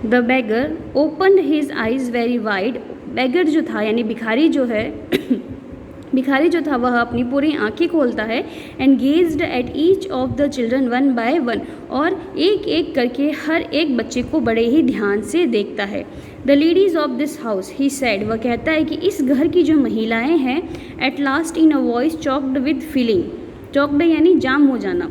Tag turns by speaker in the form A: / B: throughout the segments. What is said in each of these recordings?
A: The beggar opened his eyes very wide. beggar जो था यानी भिखारी जो है भिखारी जो था वह अपनी पूरी आंखें खोलता है and gazed at each of the children one by one, और एक एक करके हर एक बच्चे को बड़े ही ध्यान से देखता है. The ladies of this house, he said, वह कहता है कि इस घर की जो महिलाएं हैं, at last in a voice choked with feeling, choked यानी जाम हो जाना,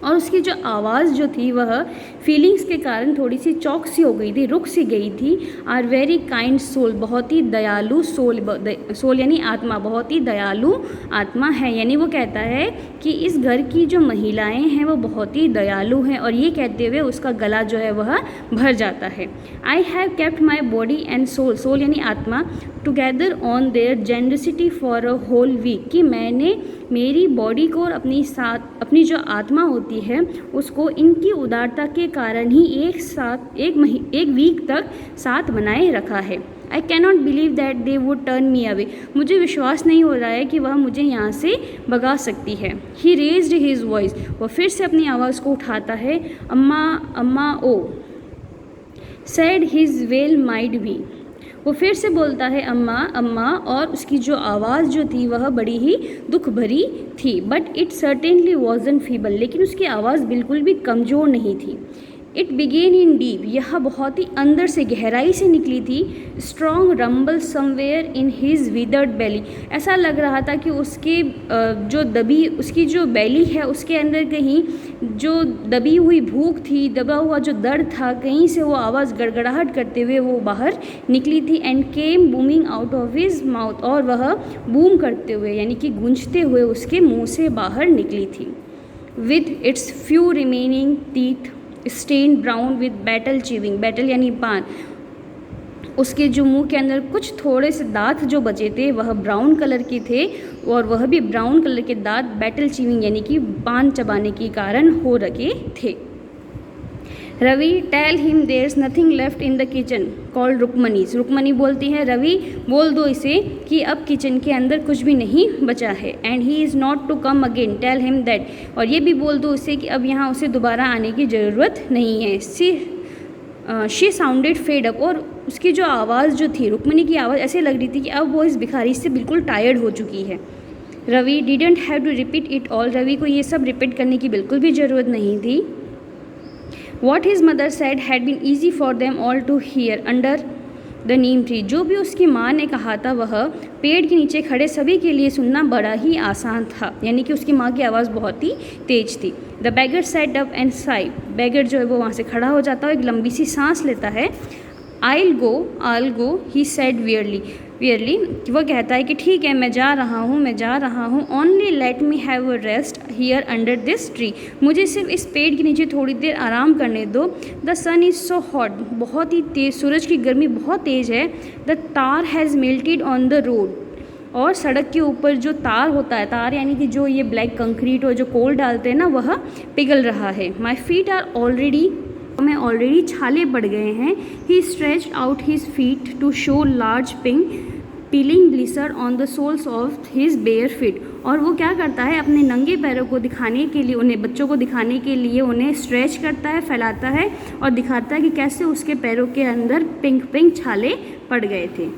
A: और उसकी जो आवाज़ जो थी वह फीलिंग्स के कारण थोड़ी सी चौक सी हो गई थी, रुक सी गई थी. आर वेरी काइंड सोल, बहुत ही दयालु सोल, सोल यानी आत्मा, बहुत ही दयालु आत्मा है. यानी वो कहता है कि इस घर की जो महिलाएं हैं वो बहुत ही दयालु हैं, और ये कहते हुए उसका गला जो है वह भर जाता है. I have kept my body and soul, soul यानी आत्मा, together on their generosity for a whole week, कि मैंने मेरी बॉडी को और अपनी जो आत्मा होती है उसको इनकी उदारता के कारण ही एक वीक तक साथ बनाए रखा है. I cannot believe that they would turn me away, मुझे विश्वास नहीं हो रहा है कि वह मुझे यहाँ से भगा सकती है. ही रेज्ड हिज वॉइस, वह फिर से अपनी आवाज़ को उठाता है. अम्मा अम्मा ओ, said his well might be, वो फिर से बोलता है अम्मा अम्मा, और उसकी जो आवाज़ जो थी वह बड़ी ही दुख भरी थी. But it certainly wasn't feeble, लेकिन उसकी आवाज़ बिल्कुल भी कमज़ोर नहीं थी. इट बिगेन इन डीप, यह बहुत ही अंदर से गहराई से निकली थी. Strong rumble somewhere in his withered belly, ऐसा लग रहा था कि उसकी जो बेली है उसके अंदर कहीं जो दबी हुई भूख थी, दबा हुआ जो दर्द था, कहीं से वो आवाज़ गड़गड़ाहट करते हुए वो बाहर निकली थी. And came booming out of his mouth, और वह बूम करते हुए यानी कि गूंजते हुए उसके मुंह से बाहर निकली थी. With its few remaining teeth stain brown with betel chewing, betel यानी पान, उसके जो मुंह के अंदर कुछ थोड़े से दांत जो बचे थे वह ब्राउन कलर के थे, और वह भी ब्राउन कलर के दांत बैटल च्यूइंग यानी कि पान चबाने के कारण हो रखे थे. Ravi tell him there is nothing left in the kitchen called Rukmani's, Rukmani बोलती है रवि बोल दो इसे कि अब किचन के अंदर कुछ भी नहीं बचा है. And he is not to come again, tell him that, और ये भी बोल दो उसे कि अब यहाँ उसे दोबारा आने की ज़रूरत नहीं है. शी साउंडेड फेड अप, और उसकी जो आवाज़ जो थी, रुक्मनी की आवाज़ ऐसे लग रही थी कि अब वो इस भिखारी से बिल्कुल टायर्ड हो चुकी है. Ravi didn't have to repeat it all, Ravi को ये सब रिपीट करने की बिल्कुल भी ज़रूरत नहीं थी. What his mother said had been easy for them all to hear under the neem tree, जो भी उसकी माँ ने कहा था वह पेड़ के नीचे खड़े सभी के लिए सुनना बड़ा ही आसान था, यानी कि उसकी माँ की आवाज़ बहुत ही तेज थी. The beggar sat up and sighed, beggar जो है वो वहाँ से खड़ा हो जाता है, एक लंबी सी सांस लेता है. I'll go, he said wearily, वह कहता है कि ठीक है मैं जा रहा हूँ. Only let me have a rest here under this tree, मुझे सिर्फ इस पेड़ के नीचे थोड़ी देर आराम करने दो. The sun is so hot, बहुत ही तेज़, सूरज की गर्मी बहुत तेज़ है. The tar has melted on the road, और सड़क के ऊपर जो तार होता है, तार यानी कि जो ये ब्लैक कंक्रीट और जो कोल डालते हैं ना वह पिघल रहा है. My feet are already, में ऑलरेडी छाले पड़ गए हैं. He stretched out his feet to show large pink peeling blisters on the soles of his bare feet, और वो क्या करता है अपने नंगे पैरों को दिखाने के लिए, उन्हें बच्चों को दिखाने के लिए उन्हें स्ट्रेच करता है, फैलाता है और दिखाता है कि कैसे उसके पैरों के अंदर पिंक छाले पड़ गए थे.